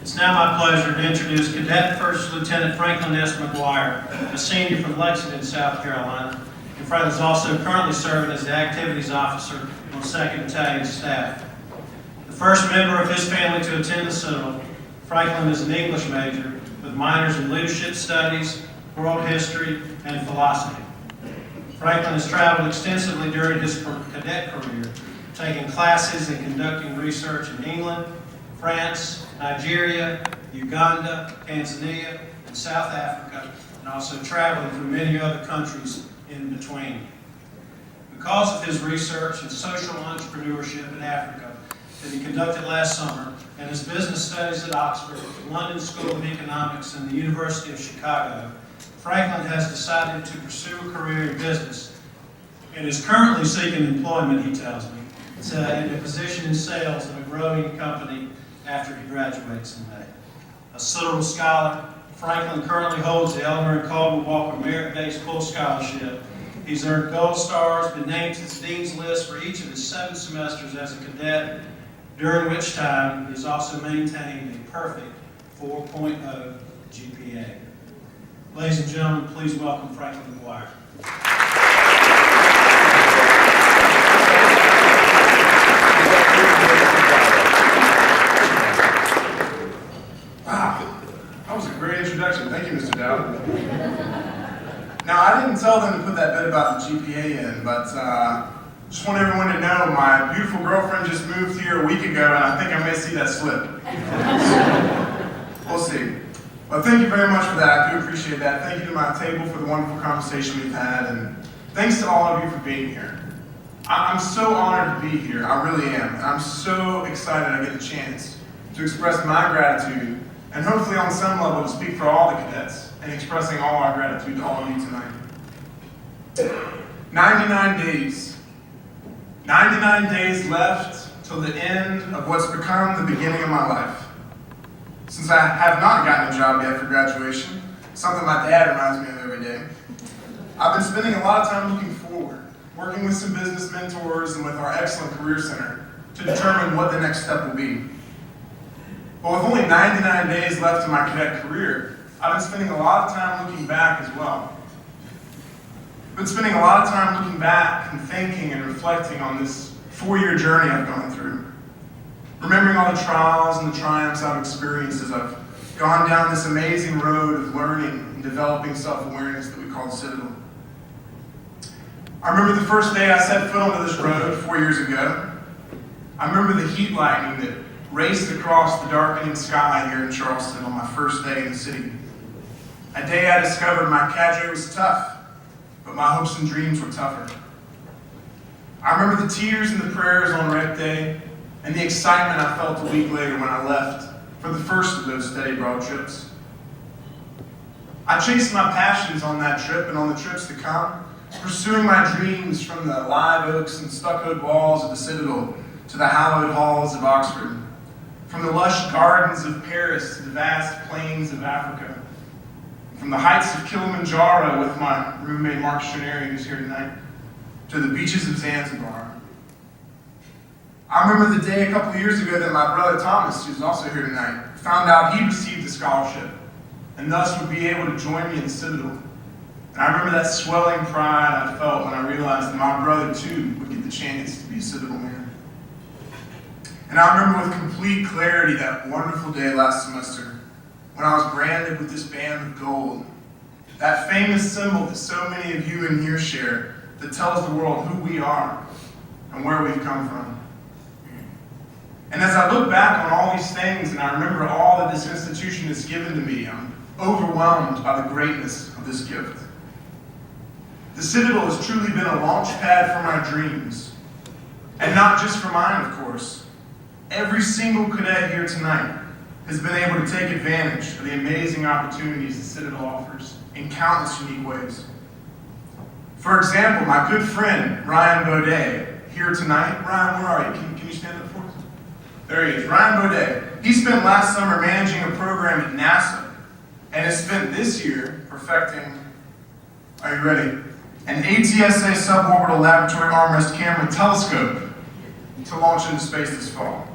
It's now my pleasure to introduce Cadet First Lieutenant Franklin S. McGuire, a senior from Lexington, South Carolina, and Franklin is also currently serving as the Activities Officer on 2nd Battalion staff. The first member of his family to attend the Citadel, Franklin is an English major with minors in Leadership Studies, World History, and Philosophy. Franklin has traveled extensively during his cadet career, taking classes and conducting research in England, France, Nigeria, Uganda, Tanzania, and South Africa, and also traveling through many other countries in between. Because of his research in social entrepreneurship in Africa that he conducted last summer, and his business studies at Oxford, London School of Economics, and the University of Chicago, Franklin has decided to pursue a career in business and is currently seeking employment, he tells me, in a position in sales in a growing company after he graduates in May. A Citadel Scholar, Franklin currently holds the Eleanor and Caldwell Walker Merit-Based Full Scholarship. He's earned gold stars, been named to the Dean's List for each of his 7 semesters as a cadet, during which time he's also maintained a perfect 4.0 GPA. Ladies and gentlemen, please welcome Franklin McGuire. Introduction. Thank you, Mr. Dowd. Now, I didn't tell them to put that bit about the GPA in, but just want everyone to know my beautiful girlfriend just moved here a week ago, and I think I may see that slip. We'll see. But thank you very much for that. I do appreciate that. Thank you to my table for the wonderful conversation we've had, and thanks to all of you for being here. I'm so honored to be here. I really am. And I'm so excited I get a chance to express my gratitude and hopefully on some level to speak for all the cadets and expressing all our gratitude to all of you tonight. 99 days. 99 days left till the end of what's become the beginning of my life. Since I have not gotten a job yet for graduation, something my dad reminds me of every day, I've been spending a lot of time looking forward, working with some business mentors and with our excellent Career Center to determine what the next step will be. But with only 99 days left in my cadet career, I've been spending a lot of time looking back as well. I've been spending a lot of time looking back and thinking and reflecting on this 4-year journey I've gone through. Remembering all the trials and the triumphs I've experienced as I've gone down this amazing road of learning and developing self-awareness that we call the Citadel. I remember the first day I set foot onto this road 4 years ago. I remember the heat lightning that raced across the darkening sky here in Charleston on my first day in the city. A day I discovered my cadre was tough, but my hopes and dreams were tougher. I remember the tears and the prayers on rec day and the excitement I felt a week later when I left for the first of those steady broad trips. I chased my passions on that trip and on the trips to come, pursuing my dreams from the live oaks and stuccoed walls of the Citadel to the hallowed halls of Oxford. From the lush gardens of Paris to the vast plains of Africa. From the heights of Kilimanjaro with my roommate Mark Schoneri, who's here tonight, to the beaches of Zanzibar. I remember the day a couple years ago that my brother Thomas, who's also here tonight, found out he received a scholarship and thus would be able to join me in the Citadel. And I remember that swelling pride I felt when I realized that my brother too would get the chance to be a Citadel man. And I remember with complete clarity that wonderful day last semester when I was branded with this band of gold, that famous symbol that so many of you in here share that tells the world who we are and where we've come from. And as I look back on all these things and I remember all that this institution has given to me, I'm overwhelmed by the greatness of this gift. The Citadel has truly been a launch pad for my dreams, and not just for mine, of course. Every single cadet here tonight has been able to take advantage of the amazing opportunities the Citadel offers in countless unique ways. For example, my good friend, Ryan Baudet, here tonight. Ryan, where are you? Can you stand up for us? There he is, Ryan Baudet. He spent last summer managing a program at NASA and has spent this year perfecting, are you ready? An ATSA suborbital laboratory armrest camera telescope to launch into space this fall.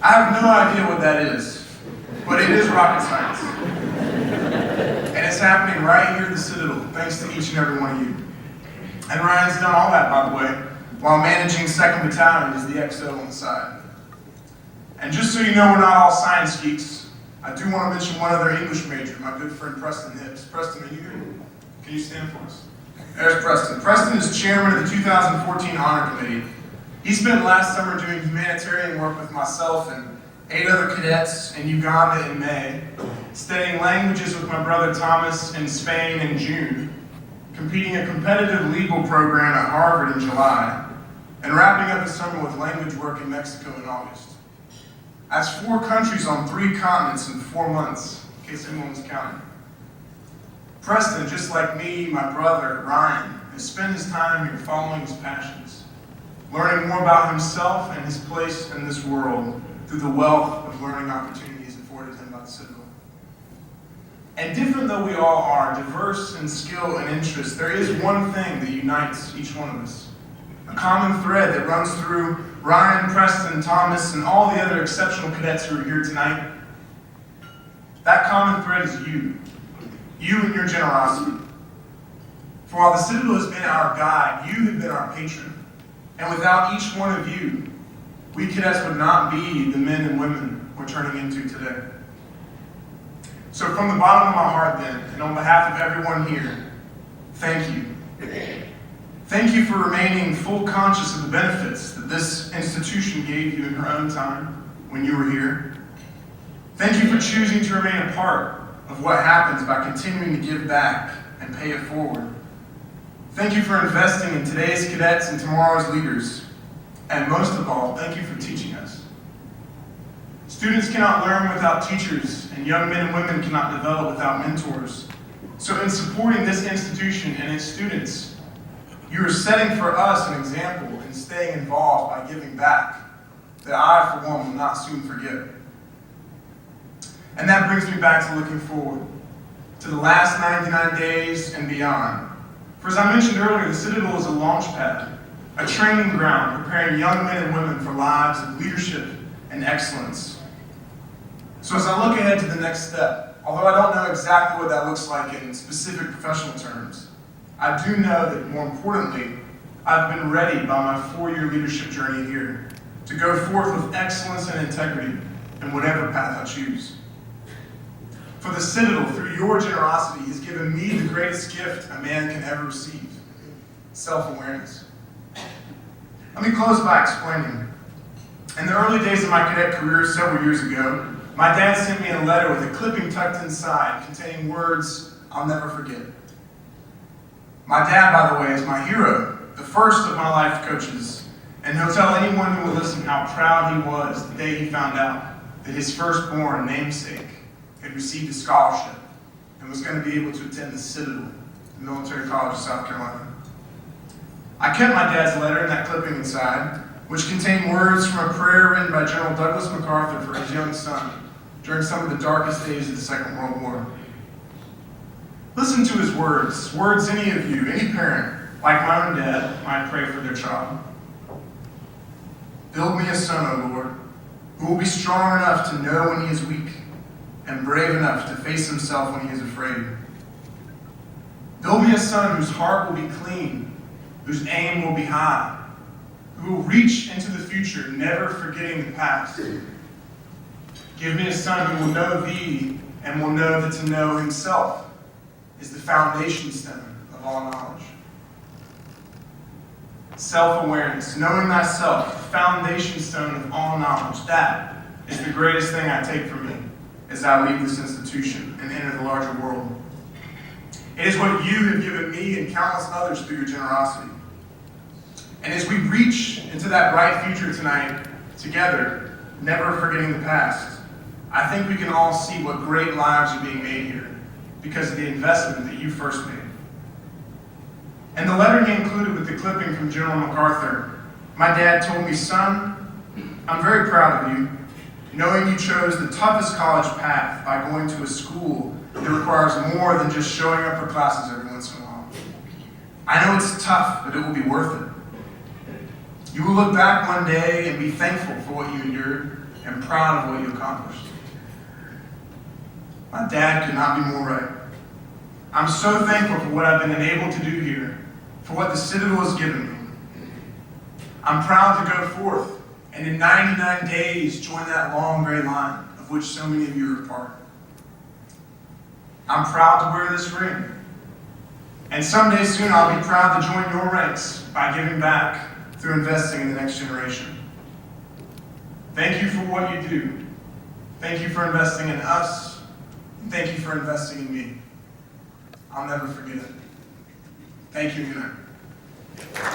I have no idea what that is, but it is rocket science. And it's happening right here at the Citadel, thanks to each and every one of you. And Ryan's done all that, by the way, while managing 2nd Battalion as the XO on the side. And just so you know we're not all science geeks, I do want to mention one other English major, my good friend Preston Hibbs. Preston, are you here? Can you stand for us? There's Preston. Preston is chairman of the 2014 Honor Committee. He spent last summer doing humanitarian work with myself and 8 other cadets in Uganda in May, studying languages with my brother Thomas in Spain in June, competing a competitive legal program at Harvard in July, and wrapping up the summer with language work in Mexico in August. That's 4 countries on 3 continents in 4 months, in case anyone was counting. Preston, just like me, my brother, Ryan, has spent his time here following his passions, learning more about himself and his place in this world through the wealth of learning opportunities afforded him by the Citadel. And different though we all are, diverse in skill and interest, there is one thing that unites each one of us. A common thread that runs through Ryan, Preston, Thomas, and all the other exceptional cadets who are here tonight. That common thread is you. You and your generosity. For while the Citadel has been our guide, you have been our patron. And without each one of you, we cadets would not be the men and women we're turning into today. So from the bottom of my heart then, and on behalf of everyone here, thank you. Thank you for remaining full conscious of the benefits that this institution gave you in her own time when you were here. Thank you for choosing to remain a part of what happens by continuing to give back and pay it forward. Thank you for investing in today's cadets and tomorrow's leaders. And most of all, thank you for teaching us. Students cannot learn without teachers, and young men and women cannot develop without mentors. So in supporting this institution and its students, you are setting for us an example in staying involved by giving back that I, for one, will not soon forget. And that brings me back to looking forward to the last 99 days and beyond. For as I mentioned earlier, the Citadel is a launch pad, a training ground preparing young men and women for lives of leadership and excellence. So as I look ahead to the next step, although I don't know exactly what that looks like in specific professional terms, I do know that more importantly, I've been ready by my 4-year leadership journey here to go forth with excellence and integrity in whatever path I choose. For the Citadel, through your generosity, has given me the greatest gift a man can ever receive: self-awareness. Let me close by explaining. In the early days of my cadet career several years ago, my dad sent me a letter with a clipping tucked inside containing words I'll never forget. My dad, by the way, is my hero, the first of my life coaches, and he'll tell anyone who will listen how proud he was the day he found out that his firstborn namesake had received a scholarship and was going to be able to attend the Citadel, the Military College of South Carolina. I kept my dad's letter and that clipping inside, which contained words from a prayer written by General Douglas MacArthur for his young son during some of the darkest days of the Second World War. Listen to his words any of you, any parent, like my own dad, might pray for their child. Build me a son, O Lord, who will be strong enough to know when he is weak and brave enough to face himself when he is afraid. Build me a son whose heart will be clean, whose aim will be high, who will reach into the future, never forgetting the past. Give me a son who will know thee and will know that to know himself is the foundation stone of all knowledge. Self-awareness, knowing thyself, the foundation stone of all knowledge, that is the greatest thing I take from me as I leave this institution and enter the larger world. It is what you have given me and countless others through your generosity. And as we reach into that bright future tonight together, never forgetting the past, I think we can all see what great lives are being made here because of the investment that you first made. And the letter he included with the clipping from General MacArthur, my dad told me, son, I'm very proud of you, knowing you chose the toughest college path by going to a school that requires more than just showing up for classes every once in a while. I know it's tough, but it will be worth it. You will look back one day and be thankful for what you endured and proud of what you accomplished. My dad could not be more right. I'm so thankful for what I've been enabled to do here, for what the Citadel has given me. I'm proud to go forth and in 99 days join that long gray line of which so many of you are a part. I'm proud to wear this ring. And someday soon I'll be proud to join your ranks by giving back through investing in the next generation. Thank you for what you do. Thank you for investing in us. And thank you for investing in me. I'll never forget it. Thank you, good night.